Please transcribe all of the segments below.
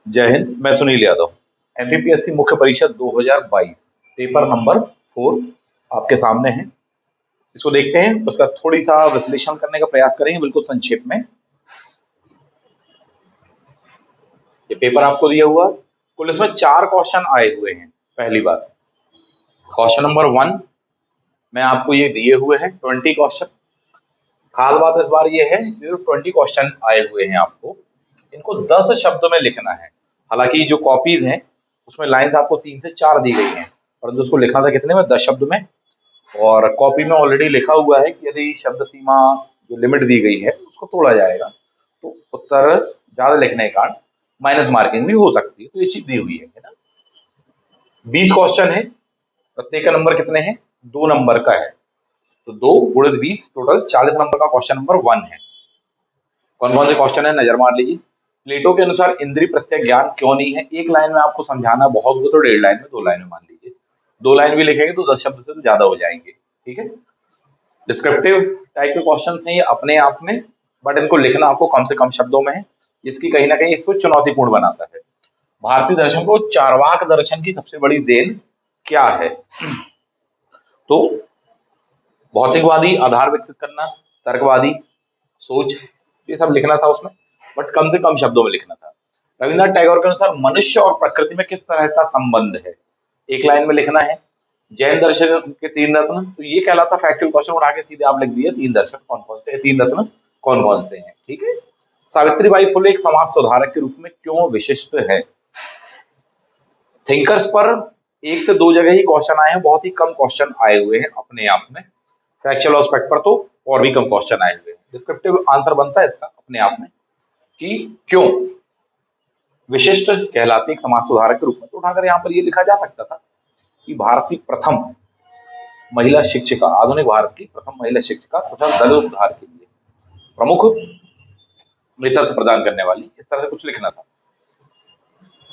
जय हिंद। मैं सुनील यादव। एमपीपीएससी मुख्य परीक्षा 2022 पेपर नंबर 4 आपके सामने है। इसको देखते हैं, उसका थोड़ी सा विश्लेषण करने का प्रयास करेंगे, बिल्कुल संक्षेप में। ये पेपर आपको दिया हुआ, कुल इसमें 4 क्वेश्चन आए हुए हैं। पहली बात, क्वेश्चन नंबर 1 में आपको ये दिए हुए हैं 20 क्वेश्चन। खास बात इस बार ये है, जो 20 क्वेश्चन आए हुए हैं आपको इनको 10 शब्दों में लिखना है। हालांकि जो कॉपीज हैं उसमें लाइंस आपको 3 से 4 दी गई हैं, परंतु उसको लिखना था कितने में, 10 शब्द में। और कॉपी में ऑलरेडी लिखा हुआ है कि यदि शब्द सीमा जो लिमिट दी गई है उसको तोड़ा जाएगा तो उत्तर ज्यादा लिखने के कारण माइनस मार्किंग भी हो सकती है। तो ये चीज दी हुई है ना। 20 क्वेश्चन है, प्रत्येक का नंबर कितने हैं, 2 नंबर का है। तो 2 गुणित 20 टोटल 40 नंबर का क्वेश्चन नंबर 1 है। कौन कौन से क्वेश्चन है नजर मार लीजिए। प्लेटो के अनुसार इंद्रिय प्रत्यय ज्ञान क्यों नहीं है। एक लाइन में आपको समझाना बहुत हुआ तो 1.5 लाइन में, 2 लाइन में मान लीजिए। 2 लाइन भी लिखेंगे तो 10 शब्द से तो ज्यादा हो जाएंगे। ठीक है। डिस्क्रिप्टिव टाइप के क्वेश्चन हैं ये अपने आप में, बट इनको लिखना आपको कम से कम शब्दों में है, जिसकी कहीं ना कहीं इसको चुनौतीपूर्ण बनाता है। भारतीय दर्शन को चार्वाक दर्शन की सबसे बड़ी देन क्या है। तो भौतिकवादी आधार विकसित करना, तर्कवादी सोच, ये सब लिखना था उसमें, बट कम से कम शब्दों में लिखना था। रविन्द्रनाथ टैगोर के अनुसार मनुष्य और प्रकृति में किस तरह का संबंध है, एक लाइन में लिखना है। जैन दर्शन के 3 रत्न, तो ये कहलाता फैक्चुअल क्वेश्चन, उठा के सीधे आप लिख दिए 3 दर्शन कौन कौन से, 3 रत्न कौन कौन से हैं। ठीक है। सावित्रीबाई फुले एक समाज सुधारक के रूप में क्यों विशिष्ट है। थिंकर्स पर 1 से 2 जगह ही क्वेश्चन आए हैं, बहुत ही कम क्वेश्चन आए हुए हैं अपने आप में। फैक्चुअल एस्पेक्ट पर तो और भी कम क्वेश्चन आए हुए हैं। डिस्क्रिप्टिव आंसर बनता है इसका अपने आप में कि क्यों विशिष्ट कहलाती एक समाज सुधारक के रूप में। तो उठाकर यहाँ पर ये लिखा जा सकता था कि भारत की प्रथम महिला शिक्षिका, आधुनिक भारत की प्रथम महिला शिक्षिका तथा दलित उद्धार के लिए प्रमुख नेतृत्व प्रदान करने वाली, इस तरह से कुछ लिखना था।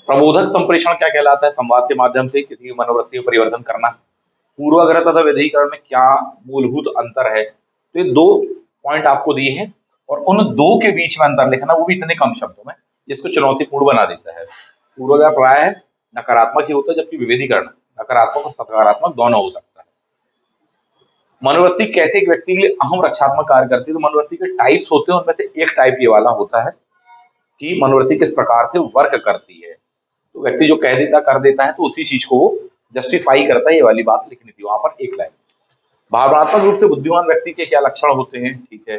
प्रबोधक संप्रेषण क्या कहलाता है, संवाद के माध्यम से किसी की मनोवृत्ति में परिवर्तन करना। पूर्वाग्रह तथा विधिकरण में क्या मूलभूत अंतर है। तो ये 2 पॉइंट आपको दिए हैं और उन 2 के बीच में अंतर लिखना, वो भी इतने कम शब्दों में, जिसको चुनौतीपूर्ण बना देता है। पूर्वाग्रह प्राय नकारात्मक ही होता है, जबकि विभेदीकरण नकारात्मक और सकारात्मक दोनों हो सकता है। मनोवृत्ति कैसे एक व्यक्ति के लिए अहम रक्षात्मक कार्य करती है। तो मनोवृत्ति के टाइप्स होते हैं, उनमें से एक टाइप ये वाला होता है कि मनोवृत्ति किस प्रकार से वर्क करती है। तो व्यक्ति जो कह देता कर देता है तो उसी चीज को वो जस्टिफाई करता है, ये वाली बात लिखनी थी वहां पर, एक लाइन। भावनात्मक रूप से बुद्धिमान व्यक्ति के क्या लक्षण होते हैं। ठीक है।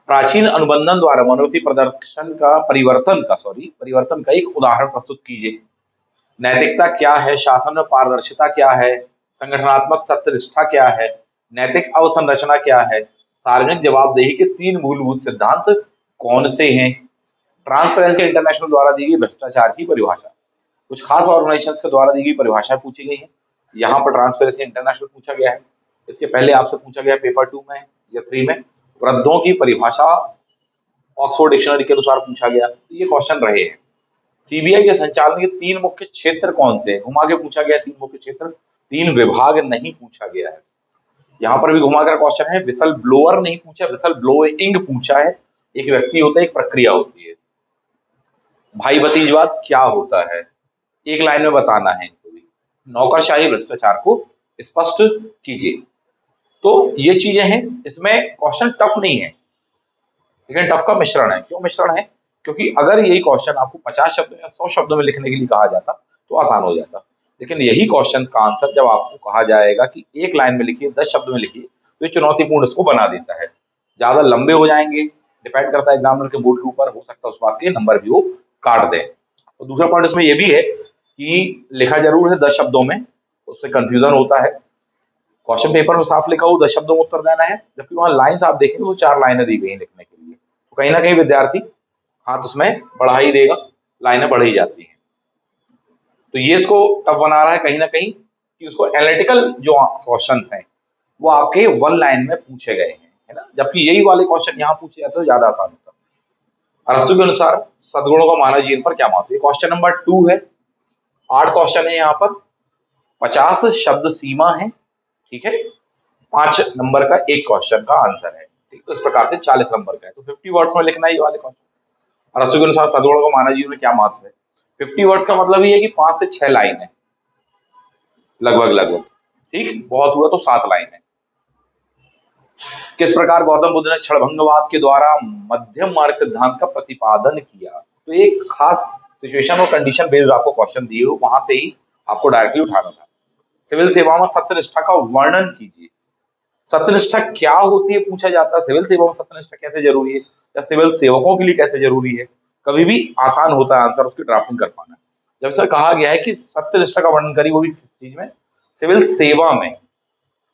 प्राचीन अनुबंधन द्वारा मनोवृत्ति प्रदर्शन का परिवर्तन का एक उदाहरण प्रस्तुत कीजिए। नैतिकता क्या है, शासन में पारदर्शिता क्या है, संगठनात्मक सत्यनिष्ठा क्या है, नैतिक अवसंरचना क्या है, सार्वजनिक जवाबदेही के 3 मूलभूत सिद्धांत कौन से हैं। ट्रांसपेरेंसी इंटरनेशनल द्वारा दी गई भ्रष्टाचार की परिभाषा, कुछ खास ऑर्गेनाइजेशन के द्वारा दी गई परिभाषा पूछी गई है। यहाँ पर ट्रांसपेरेंसी इंटरनेशनल पूछा गया है। इसके पहले आपसे पूछा गया पेपर 2 में या 3 में वृद्धों की परिभाषा ऑक्सफोर्ड डिक्शनरी के अनुसार पूछा गया। तो ये क्वेश्चन रहे हैं। सीबीआई के संचालन के 3 मुख्य क्षेत्र कौन से हैं, घुमा के पूछा गया 3 मुख्य क्षेत्र, 3 विभाग नहीं पूछा गया है। यहाँ पर भी घुमाकर क्वेश्चन है, विसल ब्लोअर नहीं पूछा, विसल ब्लोइंग पूछा है। एक व्यक्ति होता है, एक प्रक्रिया होती है। भाई भतीजवाद क्या होता है, एक लाइन में बताना है इनको भी। नौकरशाही भ्रष्टाचार को स्पष्ट कीजिए। तो ये चीजें हैं, इसमें क्वेश्चन टफ नहीं है, लेकिन टफ का मिश्रण है। क्यों मिश्रण है, क्योंकि अगर यही क्वेश्चन आपको 50 शब्द या 100 शब्दों में लिखने के लिए कहा जाता तो आसान हो जाता, लेकिन यही क्वेश्चन का आंसर जब आपको कहा जाएगा कि एक लाइन में लिखिए, 10 शब्द में लिखिए, तो ये चुनौतीपूर्ण इसको बना देता है। ज्यादा लंबे हो जाएंगे, डिपेंड करता है एग्जामिनर के मूड के ऊपर, हो सकता है उस बात के नंबर भी वो काट दें। और दूसरा पॉइंट इसमें यह भी है कि लिखा जरूर है 10 शब्दों में, उससे कंफ्यूजन होता है। क्वेश्चन पेपर में साफ लिखा हो 10 शब्दों में उत्तर देना है, जबकि वहां लाइंस आप देखेंगे तो 4 लाइनें दी गई हैं लिखने के लिए। तो कहीं ना कहीं विद्यार्थी हाथ उसमें बढ़ा ही देगा, लाइनें बढ़ ही जाती हैं। तो ये इसको टफ बना रहा है कहीं ना कहीं कि उसको एनालिटिकल जो क्वेश्चन हैं वो आपके 1 लाइन में पूछे गए हैं, है ना, जबकि यही वाले क्वेश्चन यहाँ पूछे जाते तो ज्यादा आसान होता। अरस्तु के अनुसार सद्गुणों का मानव जीवन पर क्या महत्व है। क्वेश्चन नंबर 2 है, 8 क्वेश्चन है यहाँ पर, 50 शब्द सीमा है। ठीक है। 5 नंबर का एक क्वेश्चन का आंसर है। ठीक, तो इस प्रकार से 40 नंबर का है, तो 50 वर्ड्स में लिखना है ये वाले क्वेश्चन। अरस्तु के अनुसार सदगुणों का मानव जीवन में क्या महत्व है? 50 वर्ड्स का मतलब ये है कि 5 से 6 लाइन है, लगभग लगभग। ठीक, बहुत हुआ तो 7 लाइन है। किस प्रकार गौतम बुद्ध ने क्षणभंगवाद के द्वारा मध्यम मार्ग सिद्धांत का प्रतिपादन किया? तो एक खास सिचुएशन और कंडीशन बेस्ड आपको क्वेश्चन दिए हो, वहां से ही आपको डायरेक्टली उठाना था। सिविल सेवा में सत्यनिष्ठा का वर्णन कीजिए। सत्यनिष्ठा क्या होती है पूछा जाता है, सिविल सेवा में सत्यनिष्ठा कैसे जरूरी है, या सिविल सेवकों के लिए कैसे जरूरी है, कभी भी आसान होता है आंसर उसकी ड्राफ्टिंग कर पाना। जब से कहा गया है कि सत्यनिष्ठा का वर्णन करिए, वो भी किस चीज में, सिविल सेवा में,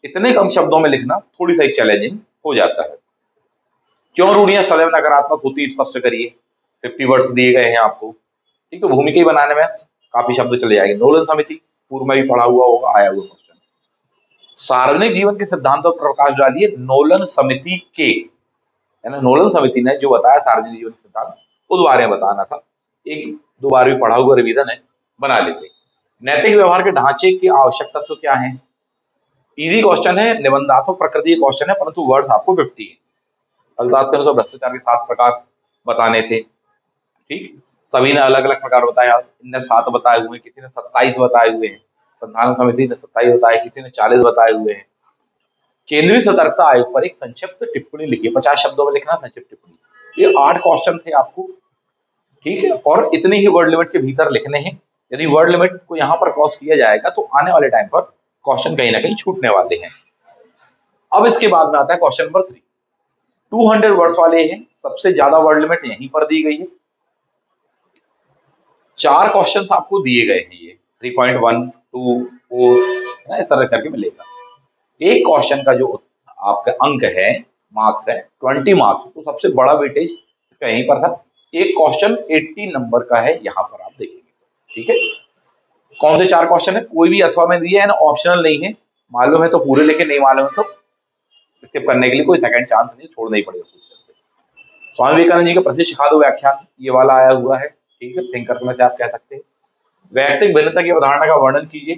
इतने कम शब्दों में लिखना थोड़ी सा चैलेंजिंग हो जाता है। क्यों रूढ़ियां सदैव नकारात्मक होती, स्पष्ट करिए। 50 वर्ड्स दिए गए हैं आपको। ठीक, तो भूमिका ही बनाने में काफी शब्द चले जाएंगे। नोलन समिति पूर्व में भी पढ़ा हुआ होगा, आया हुआ क्वेश्चन। सार्वजनिक जीवन के सिद्धांतों पर प्रकाश डालिए। नोलन समिति के, है ना, नोलन समिति ने जो बताया सार्वजनिक जीवन के सिद्धांत, उस बारे में बताना था। एक दो बार भी पढ़ा हुआ रिवीजन है, बना लेते। नैतिक व्यवहार के ढांचे के आवश्यक तत्व क्या है? इजी क्वेश्चन है, निबंधात्मक प्रकृति के क्वेश्चन है, परंतु वर्ड्स आपको 50 है। अल्ताफ के अनुसार भ्रष्टाचार के 7 प्रकार बताने थे। ठीक, सभी ने अलग अलग प्रकार बताया। इनने 7 बताए हुए हैं, किसी ने 27 बताए हुए हैं, संधारण समिति ने 27 बताए, किसी ने 40 बताए हुए हैं। केंद्रीय सतर्कता आयोग पर एक संक्षिप्त टिप्पणी लिखिए। 50 शब्दों में लिखना संक्षिप्त टिप्पणी। ये 8 क्वेश्चन थे आपको, ठीक है, और इतने ही वर्ड लिमिट के भीतर लिखने हैं। यदि वर्ड लिमिट को यहाँ पर क्रॉस किया जाएगा तो आने वाले टाइम पर क्वेश्चन कहीं ना कहीं छूटने वाले हैं। अब इसके बाद में आता है क्वेश्चन नंबर 3। 200 वर्ड्स वाले हैं, सबसे ज्यादा वर्ड लिमिट यहीं पर दी गई है। 4 क्वेश्चंस आपको दिए गए हैं, ये 3.1 2 4 इस तरह करके मिलेगा। एक क्वेश्चन का जो आपका अंक है, मार्क्स है 20 मार्क्स, तो सबसे बड़ा वेटेज इसका यहीं पर था। एक क्वेश्चन 80 नंबर का है, यहाँ पर आप देखेंगे। ठीक है, कौन से 4 क्वेश्चन है? कोई भी अथवा में दिया है ना, ऑप्शनल नहीं है। मालूम है तो पूरे लिखे, नहीं मालूम है तो स्किप करने के लिए कोई सेकंड चांस नहीं, छोड़ना ही पड़ेगा। स्वामी विवेकानंद जी का प्रसिद्ध सिखा दो व्याख्यान, ये वाला आया हुआ है। ठीक है, थिंकर्स में से आप कह सकते हैं। वैयक्तिक भिन्नता की अवधारणा का वर्णन कीजिए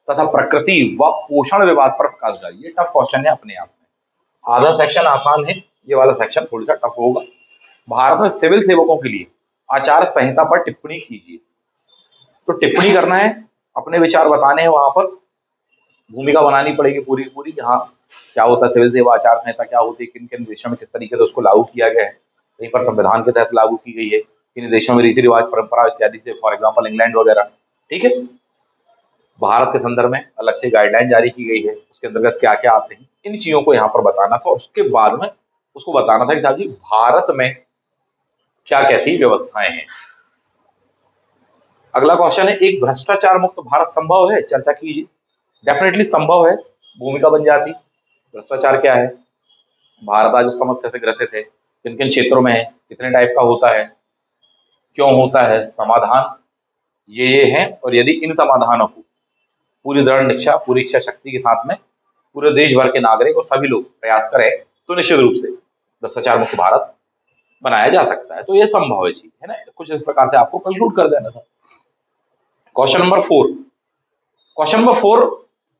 तथा प्रकृति व पोषण विवाद पर प्रकाश डालिए। टफ क्वेश्चन है अपने आप में। आधा सेक्शन आसान है, ये वाला सेक्शन थोड़ा सा टफ होगा। भारत में सिविल सेवकों के लिए आचार संहिता पर टिप्पणी कीजिए। तो टिप्पणी करना है, अपने विचार बताने हैं, वहां पर भूमिका बनानी पड़ेगी पूरी पूरी। यहाँ क्या होता है सिविल सेवा आचार संहिता, क्या होती है, किन किन देशों में किस तरीके से उसको लागू किया गया है, कहीं पर संविधान के तहत लागू की गई है, किन देशों में रीति रिवाज परंपरा इत्यादि से, फॉर एग्जाम्पल इंग्लैंड वगैरह। ठीक है, भारत के संदर्भ में अलग से गाइडलाइन जारी की गई है, उसके अंतर्गत क्या क्या आते हैं, इन चीजों को यहाँ पर बताना था। और उसके बाद में उसको बताना था कि साहब जी भारत में क्या कैसी व्यवस्थाएं हैं। अगला क्वेश्चन है, एक भ्रष्टाचार मुक्त भारत संभव है? चर्चा कीजिए। डेफिनेटली संभव है, भूमिका बन जाती। भ्रष्टाचार क्या है, भारत आज उस समस्या से ग्रसित है, किन किन क्षेत्रों में है, कितने टाइप का होता है, क्यों होता है, समाधान ये हैं। और यदि इन समाधानों को पूरी दृढ़ निष्ठा, पूरी इच्छा शक्ति के साथ में पूरे देश भर के नागरिक और सभी लोग प्रयास करें तो निश्चित रूप से भ्रष्टाचार मुक्त भारत बनाया जा सकता है। तो ये संभव है चीज, है ना। कुछ इस प्रकार से आपको कंक्लूड कर देना था। Question number 4। क्वेश्चन नंबर 4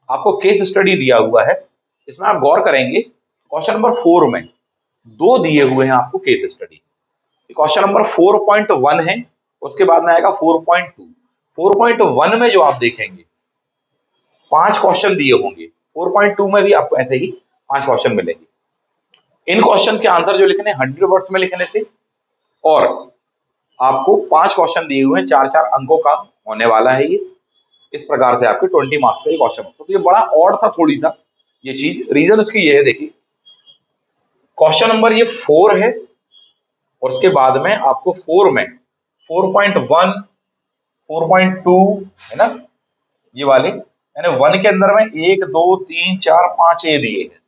आपको केस स्टडी दिया हुआ है, इसमें आप गौर करेंगे। क्वेश्चन नंबर 4 में 2 दिए हुए हैं आपको केस स्टडी। क्वेश्चन नंबर 4.1 है, उसके बाद में आएगा 4.2। 4.1 में जो आप देखेंगे 5 क्वेश्चन दिए होंगे, 4.2 में भी आपको ऐसे ही 5 क्वेश्चन मिलेंगे। इन क्वेश्चन के आंसर जो लिखने 100 वर्ड्स में लिखने थे, और आपको 5 क्वेश्चन दिए हुए हैं, 4-4 अंकों का होने वाला है ये। इस प्रकार से आपके 20 मार्क्स का ये क्वेश्चन होता है। तो ये बड़ा ऑड था थोड़ी सा ये चीज। रीजन उसकी ये है, देखिए क्वेश्चन नंबर ये 4 है, और उसके बाद में आपको 4 में 4.1 4.2 है ना, ये वाले, यानी 1 के अंदर में 1 2 3 4 5 ए दिए हैं।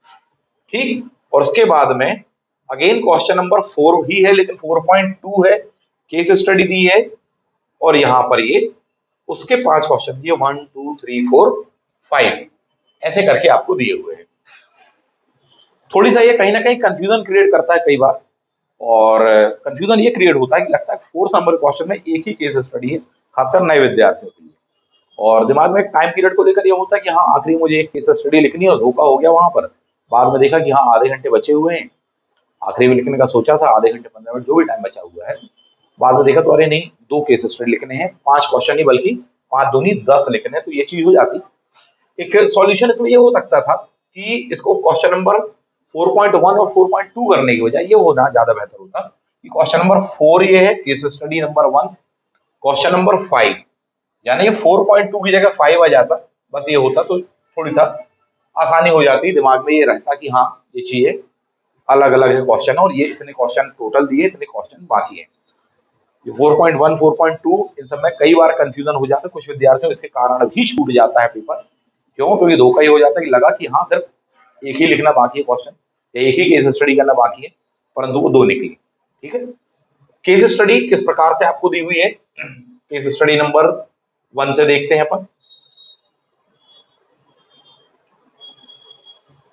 ठीक, और उसके बाद में अगेन क्वेश्चन नंबर 4 ही है, लेकिन 4.2 है, केस स्टडी दी है, और यहां पर ये उसके 5 क्वेश्चन दिए, 1 2 3 4 5 ऐसे करके आपको दिए हुए हैं। थोड़ी सा ये कहीं ना कहीं कंफ्यूजन क्रिएट करता है कई बार, और कंफ्यूजन ये क्रिएट होता है कि लगता है 4th नंबर क्वेश्चन में एक ही केस स्टडी है, खासकर नए विद्यार्थियों के लिए। और दिमाग में टाइम पीरियड को लेकर ये होता है कि हाँ आखिरी मुझे एक केस स्टडी लिखनी है, और धोखा हो गया वहां पर। बाद में देखा कि हाँ आधे घंटे बचे हुए हैं, आखिरी में लिखने का सोचा था, आधे घंटे 15 मिनट जो भी टाइम बचा हुआ है बाद में देखा तो अरे नहीं, 2 केस स्टडी लिखने हैं, 5 क्वेश्चन नहीं बल्कि 5 दूनी 10 लिखने हैं, तो ये चीज हो जाती। एक सॉल्यूशन इसमें ये हो सकता था कि इसको क्वेश्चन नंबर 4.1 और 4.2 करने की बजाय ये होना ज्यादा बेहतर होता कि क्वेश्चन नंबर 4 ये है case study number 1, question number 5, यानी 4.2 की जगह 5 आ जाता, बस ये होता तो थोड़ी सा आसानी हो जाती, दिमाग में ये रहता कि हाँ ये चीजें अलग अलग है क्वेश्चन, और ये इतने क्वेश्चन टोटल दिए, इतने क्वेश्चन बाकी है। ये 4.1 4.2 इन सब में कई बार कंफ्यूजन हो जाता है, कुछ विद्यार्थियों इसके कारण भी छूट जाता है पेपर। क्यों? क्योंकि धोखा ही हो जाता है कि लगा कि हाँ सिर्फ एक ही लिखना बाकी है क्वेश्चन, या एक ही केस स्टडी करना बाकी है, परंतु वो 2 निकली। ठीक है, केस स्टडी किस प्रकार से आपको दी हुई है, केस स्टडी नंबर 1 से देखते हैं अपन।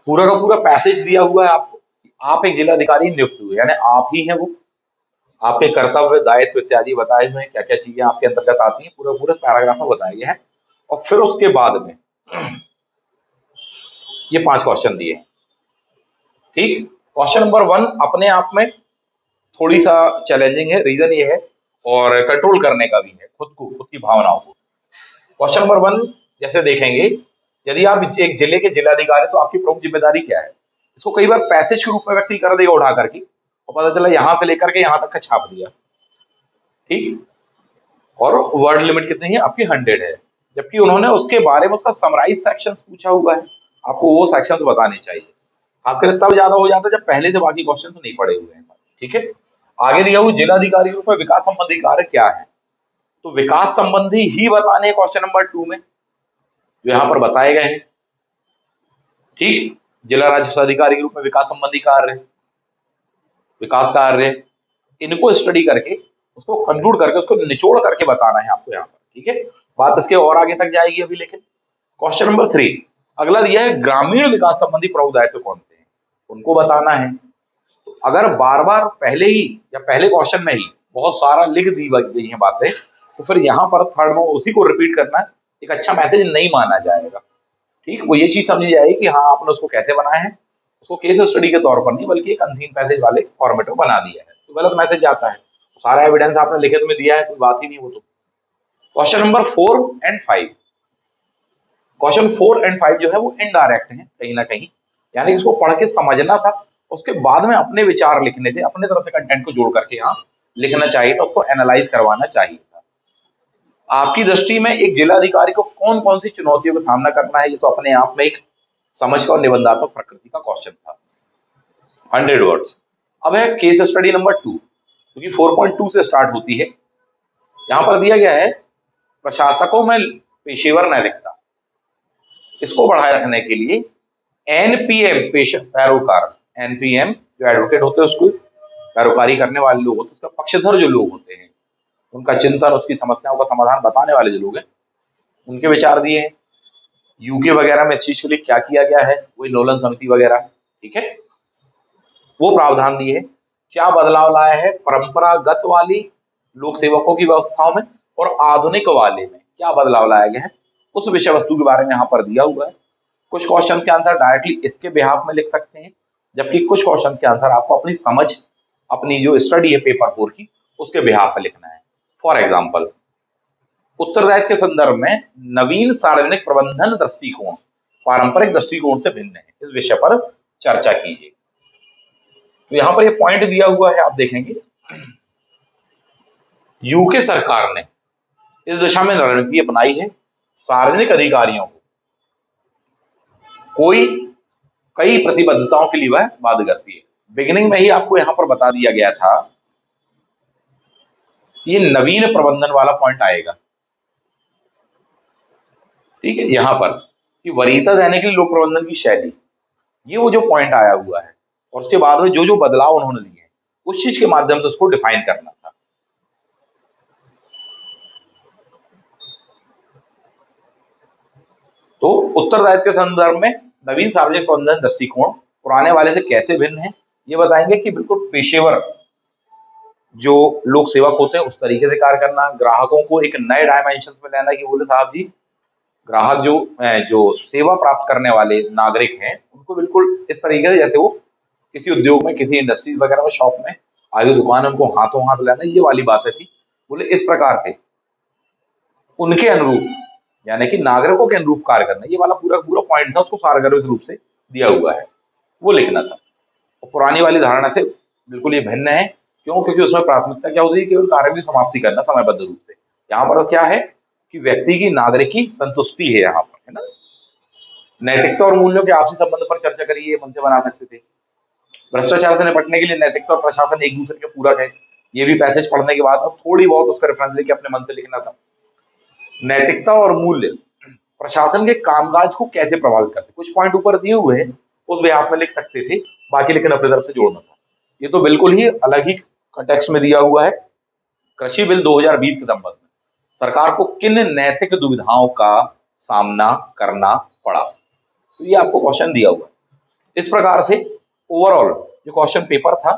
पूरा का पूरा पैसेज दिया हुआ है आपको, आप एक जिलाधिकारी नियुक्त हुए, यानी आप ही हैं वो, आपके कर्तव्य दायित्व इत्यादि बताए हुए हैं, क्या क्या चीजें आपके अंतर्गत आती हैं, पूरा पूरा पैराग्राफ में बताया गया है। और फिर उसके बाद में ये 5 क्वेश्चन दिए। ठीक, क्वेश्चन नंबर 1 अपने आप में थोड़ी सा चैलेंजिंग है, रीजन ये है, और कंट्रोल करने का भी है खुद को, खुद की भावनाओं को। क्वेश्चन नंबर 1 जैसे देखेंगे, यदि आप एक जिले के जिलाधिकारी तो आपकी प्रमुख जिम्मेदारी क्या है। इसको कई बार पैसेज के रूप में व्यक्ति कर देगा उठा करके, और पता चला यहां से लेकर के यहां तक का छाप दिया। ठीक, और वर्ड लिमिट कितनी है आपकी, 100 है, जबकि उन्होंने उसके बारे में उसका समराइज सेक्शन पूछा हुआ है, आपको वो सेक्शन बताने चाहिए। खासकर तब ज्यादा हो जाता है जब पहले से बाकी क्वेश्चन नहीं पड़े हुए हैं। ठीक है, आगे दिया हुआ जिलाधिकारी के रूप में विकास संबंधी कार्य क्या है, तो विकास संबंधी ही बताने हैं क्वेश्चन नंबर 2 में, जो यहाँ पर बताए गए हैं। ठीक, जिला राजस्व अधिकारी के रूप में विकास संबंधी कार्य, विकास कार्य, इनको स्टडी करके उसको कंक्लूड करके उसको निचोड़ करके बताना है आपको यहाँ पर। ठीक है, बात इसके और आगे तक जाएगी अभी, लेकिन क्वेश्चन नंबर 3 अगला दिया है ग्रामीण विकास संबंधी प्रमुख दायित्व कौन से हैं, उनको बताना है। तो अगर बार बार पहले ही या पहले क्वेश्चन में ही बहुत सारा लिख दी गई है बातें, तो फिर यहाँ पर थर्ड में उसी को रिपीट करना एक अच्छा मैसेज नहीं माना जाएगा। ठीक, वो ये चीज समझी जाएगी कि हाँ आपने उसको कैसे बनाया है, उसको केस स्टडी के तौर पर नहीं बल्कि एक अनसीन पैसेज वाले फॉर्मेट में बना दिया है, तो गलत मैसेज जाता है। सारा एविडेंस आपने लिखित में दिया है, कोई बात ही नहीं। वो तो question number 4 and 5, question 4 and 5 जो है वो इनडायरेक्ट है कहीं ना कहीं, यानी इसको पढ़ के समझना था, उसके बाद में अपने विचार लिखने थे, अपने तरफ से कंटेंट को जोड़ करके यहाँ लिखना चाहिए था, उसको एनालाइज करवाना चाहिए था। आपकी दृष्टि में एक जिलाधिकारी को कौन कौन सी चुनौतियों का सामना करना है, ये तो अपने आप में एक समझ का और निबंधात्मक प्रकृति का क्वेश्चन था, 100 वर्ड्स। अब है केस स्टडी नंबर 2, क्योंकि 4.2 से स्टार्ट होती है। यहाँ पर दिया गया है प्रशासकों में पेशेवर नैतिकता, इसको बढ़ाए रखने के लिए एनपीएम पैरोकार, एनपीएम जो एडवोकेट होते हैं उसको पैरोकारी करने वाले लोग होते हैं, उसका पक्षधर जो लोग होते हैं, उनका चिंतन, उसकी समस्याओं का समाधान बताने वाले जो लोग हैं, उनके विचार दिए हैं। यूके वगैरह में इस चीज के लिए क्या किया गया है, वही नोलन समिति वगैरह। ठीक है, वो प्रावधान दिए है, क्या बदलाव लाया है परंपरागत वाली लोक सेवकों की व्यवस्थाओं में और आधुनिक वाले में क्या बदलाव लाया गया है, उस विषय वस्तु के बारे में यहाँ पर दिया हुआ है। कुछ क्वेश्चन के आंसर डायरेक्टली इसके बिहाफ में लिख सकते हैं, जबकि कुछ क्वेश्चन के आंसर आपको अपनी समझ, अपनी जो स्टडी है पेपर 4 की, उसके बिहाफ में लिखना है। फॉर एग्जाम्पल, उत्तरदायित्व के संदर्भ में नवीन सार्वजनिक प्रबंधन दृष्टिकोण पारंपरिक दृष्टिकोण से भिन्न है, इस विषय पर चर्चा कीजिए। तो यहाँ पर ये पॉइंट दिया हुआ है, आप देखेंगे यूके सरकार ने इस दिशा में रणनीति अपनाई है, सार्वजनिक अधिकारियों को कोई कई प्रतिबद्धताओं के लिए वह बाध्य करती है। बिगिनिंग में ही आपको यहाँ पर बता दिया गया था ये नवीन प्रबंधन वाला पॉइंट आएगा। ठीक है, यहाँ पर कि वरीयता देने के लिए लोक प्रबंधन की शैली, ये वो जो पॉइंट आया हुआ है, और उसके बाद में जो जो बदलाव उन्होंने दिए उस चीज के माध्यम से उसको डिफाइन करना था। तो उत्तरदायित्व के संदर्भ में नवीन सार्वजनिक प्रबंधन दृष्टिकोण पुराने वाले से कैसे भिन्न है, ये बताएंगे कि बिल्कुल पेशेवर जो लोक सेवक होते हैं उस तरीके से कार्य करना, ग्राहकों को एक नए डायमेंशन में लेना कि बोले साहब जी ग्राहक जो जो सेवा प्राप्त करने वाले नागरिक हैं उनको बिल्कुल इस तरीके से जैसे वो किसी उद्योग में, किसी इंडस्ट्रीज वगैरह में, शॉप में आगे दुकान है उनको हाथों हाथ लेना, ये वाली बातें थी। बोले इस प्रकार से उनके अनुरूप, यानी कि नागरिकों के अनुरूप कार्य करना, ये वाला पूरा पूरा पॉइंट था, उसको सारगर्भित रूप से दिया हुआ है, वो लिखना था। और पुरानी वाली धारणा से बिल्कुल ये भिन्न है। क्यों? क्योंकि उसमें प्राथमिकता क्या होती है, केवल कार्य की समाप्ति करना समयबद्ध रूप से। यहाँ पर क्या है कि व्यक्ति की, नागरिक की संतुष्टि है यहाँ पर, है ना। नैतिकता और मूल्यों के आपसी संबंध पर चर्चा करिए, ये मन से बना सकते थे। भ्रष्टाचार से निपटने के लिए नैतिकता और प्रशासन एक दूसरे के पूरक है, ये भी पैसेज पढ़ने के बाद में थोड़ी बहुत उसका रेफरेंस लेके अपने मन से लिखना था। नैतिकता और मूल्य प्रशासन के कामकाज को कैसे प्रभावित करते, कुछ पॉइंट ऊपर दिए हुए हैं, उस बेहात में लिख सकते थे, बाकी लेकिन अपनी तरफ से जोड़ना था। ये तो बिल्कुल ही अलग ही कंटेक्स्ट में दिया हुआ है। कृषि बिल 2020 के संबंध में सरकार को किन नैतिक दुविधाओं का सामना करना पड़ा, तो ये आपको क्वेश्चन दिया हुआ है। इस प्रकार से ओवरऑल जो क्वेश्चन पेपर था,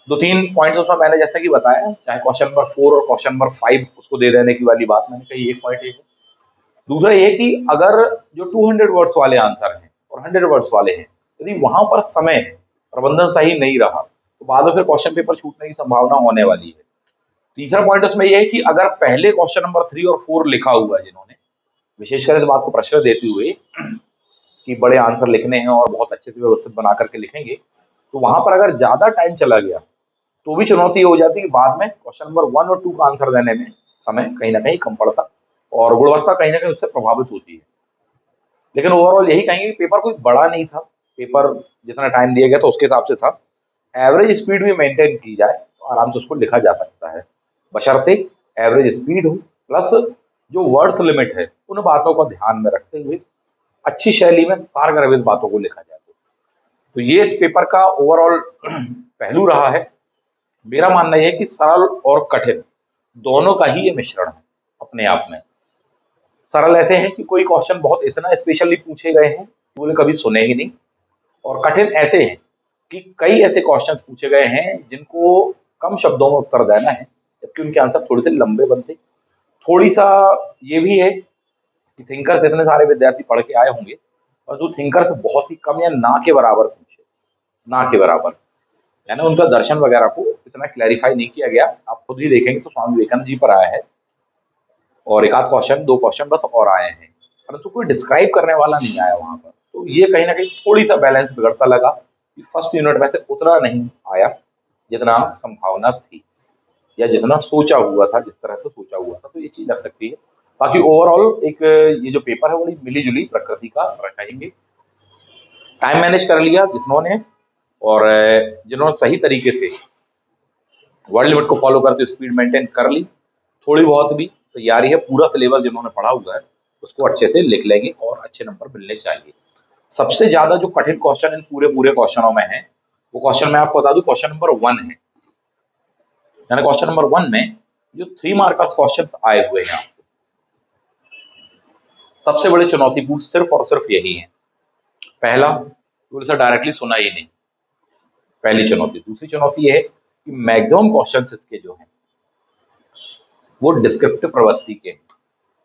2-3 पॉइंट्स उसमें मैंने जैसा कि बताया, चाहे क्वेश्चन नंबर 4 और क्वेश्चन नंबर 5 उसको दे देने की वाली बात मैंने कही, एक पॉइंट ये है। दूसरा ये कि अगर जो 200 वर्ड्स वाले आंसर हैं और 100 वर्ड्स वाले हैं, यदि वहां पर समय प्रबंधन सही नहीं रहा तो बाद में फिर क्वेश्चन पेपर छूटने की संभावना होने वाली है। तीसरा पॉइंट उसमें यह है कि अगर पहले क्वेश्चन नंबर 3 और 4 लिखा हुआ है जिन्होंने, विशेषकर इस बात को प्रश्रय देते हुए कि बड़े आंसर लिखने हैं और बहुत अच्छे से व्यवस्थित बना करके लिखेंगे, तो वहां पर अगर ज्यादा टाइम चला गया तो भी चुनौती हो जाती है कि बाद में क्वेश्चन नंबर 1 और 2 का आंसर देने में समय कहीं ना कहीं कम पड़ता और गुणवत्ता कहीं ना कहीं उससे प्रभावित होती है। लेकिन ओवरऑल यही कहेंगे कि पेपर कोई बड़ा नहीं था, पेपर जितना टाइम दिया गया था उसके हिसाब से था। एवरेज स्पीड भी मेंटेन की जाए तो आराम से उसको लिखा जा सकता है, बशर्ते एवरेज स्पीड हो, प्लस जो वर्ड्स लिमिट है उन बातों को ध्यान में रखते हुए अच्छी शैली में सारगर्भित बातों को लिखा जाए। तो ये इस पेपर का ओवरऑल पहलू रहा है। मेरा मानना यह है कि सरल और कठिन दोनों का ही ये मिश्रण है अपने आप में। सरल ऐसे हैं कि कोई क्वेश्चन बहुत इतना स्पेशली पूछे गए हैं कि बोले कभी सुने ही नहीं, और कठिन ऐसे हैं कि कई ऐसे क्वेश्चंस पूछे गए हैं जिनको कम शब्दों में उत्तर देना है, जबकि उनके आंसर थोड़े से लंबे बनते। थोड़ी सा ये भी है कि थिंकर्स इतने सारे विद्यार्थी पढ़ के आए होंगे और जो थिंकर्स बहुत ही कम या ना के बराबर पूछे, ना के बराबर, यानी उनका दर्शन वगैरह को इतना क्लैरिफाई नहीं किया गया। आप खुद ही देखेंगे तो स्वामी विवेकानंद जी पर आया है और एक आध क्वेश्चन, 2 क्वेश्चन बस और आए हैं, परंतु कोई डिस्क्राइब करने वाला नहीं आया वहां पर। तो ये कहीं ना कहीं थोड़ी सा बैलेंस बिगड़ता लगा कि फर्स्ट यूनिट में से उतना नहीं आया जितना संभावना थी या जितना सोचा हुआ था, जिस तरह से सोचा हुआ था, तो ये चीज लग सकती है। बाकी ओवरऑल एक ये जो पेपर है बड़ी मिली जुली प्रकृति का कहेंगे। टाइम मैनेज कर लिया जिन्होंने, और जिन्होंने सही तरीके से वर्ड लिमिट को फॉलो करते हुए स्पीड मेंटेन कर ली, थोड़ी बहुत भी तैयारी है, पूरा सिलेबस जिन्होंने पढ़ा हुआ है उसको अच्छे से लिख लेंगे और अच्छे नंबर मिलने चाहिए। सबसे ज्यादा जो कठिन क्वेश्चन इन पूरे पूरे क्वेश्चनों में है, वो क्वेश्चन मैं आपको बता दूं, क्वेश्चन नंबर 1 है। यानी क्वेश्चन नंबर 1 में जो 3 मार्कर्स क्वेश्चन आए हुए हैं, सबसे बड़ी चुनौतीपूर्ण सिर्फ और सिर्फ यही है। पहला, तो इसे डायरेक्टली सुना ही नहीं, पहली चुनौती। दूसरी चुनौती ये है कि मैक्सिमम क्वेश्चन इसके जो है वो डिस्क्रिप्टिव प्रवृत्ति के हैं,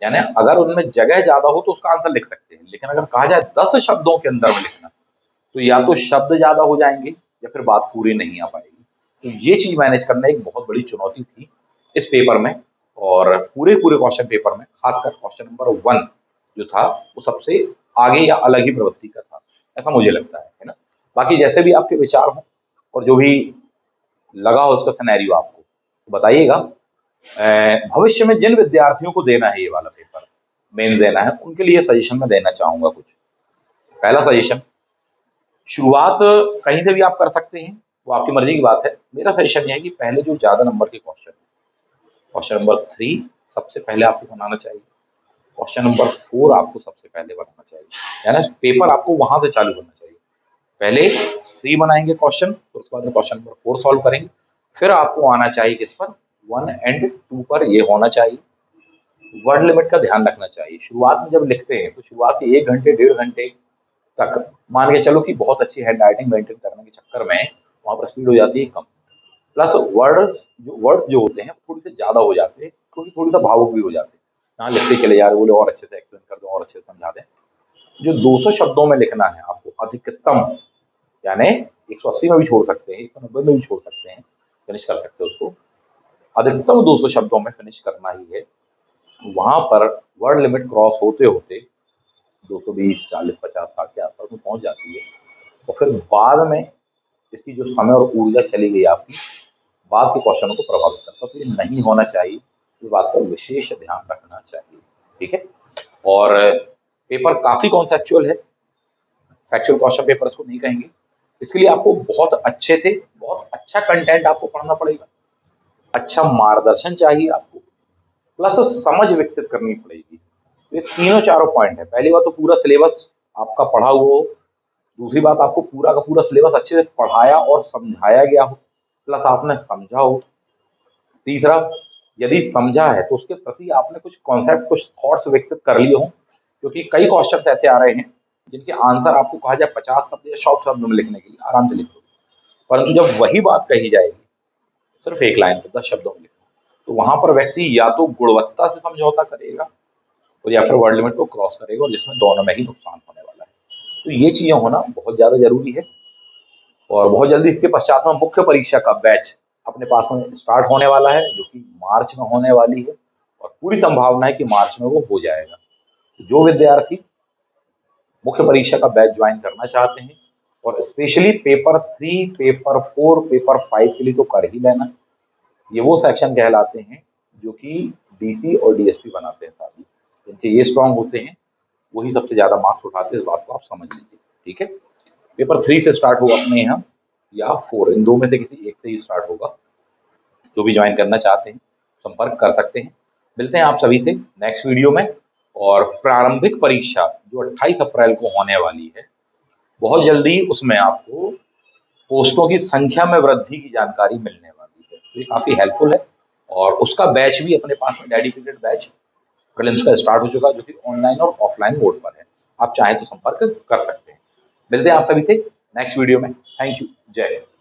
यानी अगर उनमें जगह ज्यादा हो तो उसका आंसर लिख सकते हैं, लेकिन अगर कहा जाए 10 शब्दों के अंदर में लिखना, तो या तो शब्द ज्यादा हो जाएंगे या फिर बात पूरी नहीं आ पाएगी। तो ये चीज मैनेज करना एक बहुत बड़ी चुनौती थी इस पेपर में, और पूरे पूरे क्वेश्चन पेपर में खासकर क्वेश्चन नंबर 1 जो था वो सबसे आगे या अलग ही प्रवृत्ति का था, ऐसा मुझे लगता है ना। बाकी जैसे भी आपके विचार हो और जो भी लगा हो उसका सिनेरियो आपको तो बताइएगा। भविष्य में जिन विद्यार्थियों को देना है ये वाला पेपर, मेन देना है, उनके लिए सजेशन में देना चाहूंगा कुछ। पहला सजेशन, शुरुआत कहीं से भी आप कर सकते हैं, वो आपकी मर्जी की बात है। मेरा सजेशन ये है कि पहले जो ज्यादा नंबर के क्वेश्चन, क्वेश्चन नंबर 3 सबसे पहले आपको बनाना चाहिए, क्वेश्चन नंबर 4 आपको सबसे पहले बनाना चाहिए, यानी पेपर आपको वहां से चालू करना चाहिए। पहले 3 बनाएंगे क्वेश्चन, तो उसके बाद में क्वेश्चन नंबर 4 सॉल्व करेंगे, फिर आपको आना चाहिए किस पर, 1 एंड 2 पर। ये होना चाहिए। वर्ड लिमिट का ध्यान रखना चाहिए। शुरुआत में जब लिखते हैं तो शुरुआत के 1 घंटे 1.5 घंटे तक मान के चलो कि बहुत अच्छी हैंड राइटिंग मेंटेन करने के चक्कर में वहां पर स्पीड हो जाती है कम, प्लस वर्ड्स जो होते हैं थोड़ी से ज्यादा हो जाते हैं, क्योंकि थोड़ी सा भावुक भी हो जाते हैं, यहाँ लिखते चले जा रहे, बोले और अच्छे से एक्सप्लेन कर दो और अच्छे से समझा दें। जो 200 शब्दों में लिखना है आपको अधिकतम, यानी 180 में भी छोड़ सकते हैं, 190 में भी छोड़ सकते हैं, फिनिश कर सकते हैं उसको। अधिकतम 200 शब्दों में फिनिश करना ही है। वहां पर वर्ड लिमिट क्रॉस होते होते 220, 40, 50, 60 के आसपास में पहुंच जाती है। और फिर बाद में इसकी जो समय और ऊर्जा चली गई आपकी, बाद के क्वेश्चनों को प्रभावित करता है। तो ये नहीं होना चाहिए, इस बात का विशेष ध्यान रखना चाहिए। ठीक है। और पेपर काफी कॉन्सेप्चुअल है, फैक्चुअल क्वेश्चन पेपर इसको नहीं कहेंगे। इसके लिए आपको बहुत अच्छे से, बहुत अच्छा कंटेंट आपको पढ़ना पड़ेगा, अच्छा मार्गदर्शन चाहिए आपको, प्लस समझ विकसित करनी पड़ेगी। ये तीनों चारों पॉइंट है। पहली बात तो पूरा सिलेबस आपका पढ़ा हुआ हो, दूसरी बात आपको पूरा का पूरा सिलेबस अच्छे से पढ़ाया और समझाया गया हो, प्लस आपने समझा हो। तीसरा, यदि समझा है तो उसके प्रति आपने कुछ कॉन्सेप्ट, कुछ थॉट्स विकसित कर लिए हों, क्योंकि कई क्वेश्चन ऐसे आ रहे हैं जिनके आंसर आपको कहा जाए 50 शब्द या 100 शब्द में लिखने के लिए, आराम से लिख दो, परंतु जब वही बात कही जाएगी सिर्फ एक लाइन में, 10 शब्दों में लिखो, तो वहां पर व्यक्ति या तो गुणवत्ता से समझौता करेगा और या फिर वर्ड लिमिट को क्रॉस करेगा, और जिसमें दोनों में ही नुकसान होने वाला है। तो ये चीजें होना बहुत ज्यादा जरूरी है। और बहुत जल्दी इसके पश्चात में मुख्य परीक्षा का बैच अपने पास में स्टार्ट होने वाला है, जो कि मार्च में होने वाली है, और पूरी संभावना है कि मार्च में वो हो जाएगा। जो विद्यार्थी मुख्य परीक्षा का बैच ज्वाइन करना चाहते हैं, और स्पेशली पेपर 3, पेपर 4, पेपर 5 के लिए तो कर ही लेना। ये वो सेक्शन कहलाते हैं जो कि डीसी और डीएसपी बनाते हैं साथी, जिनके ये स्ट्रांग होते हैं वही सबसे ज्यादा मार्क्स उठाते हैं। इस बात को आप समझ लीजिए। ठीक है। पेपर 3 से स्टार्ट होगा अपने यहाँ, या 4, इन दो में से किसी एक से ही स्टार्ट होगा। जो भी ज्वाइन करना चाहते हैं संपर्क कर सकते हैं। मिलते हैं आप सभी से नेक्स्ट वीडियो में। और प्रारंभिक परीक्षा जो 28 अप्रैल को होने वाली है, बहुत जल्दी उसमें आपको पोस्टों की संख्या में वृद्धि की जानकारी मिलने वाली है। तो ये काफी हेल्पफुल है। और उसका बैच भी अपने पास में, डेडिकेटेड बैच प्रीलिम्स का स्टार्ट हो चुका है, जो कि ऑनलाइन और ऑफलाइन मोड पर है। आप चाहें तो संपर्क कर सकते हैं। मिलते हैं आप सभी से नेक्स्ट वीडियो में। Thank you. जय हिंद।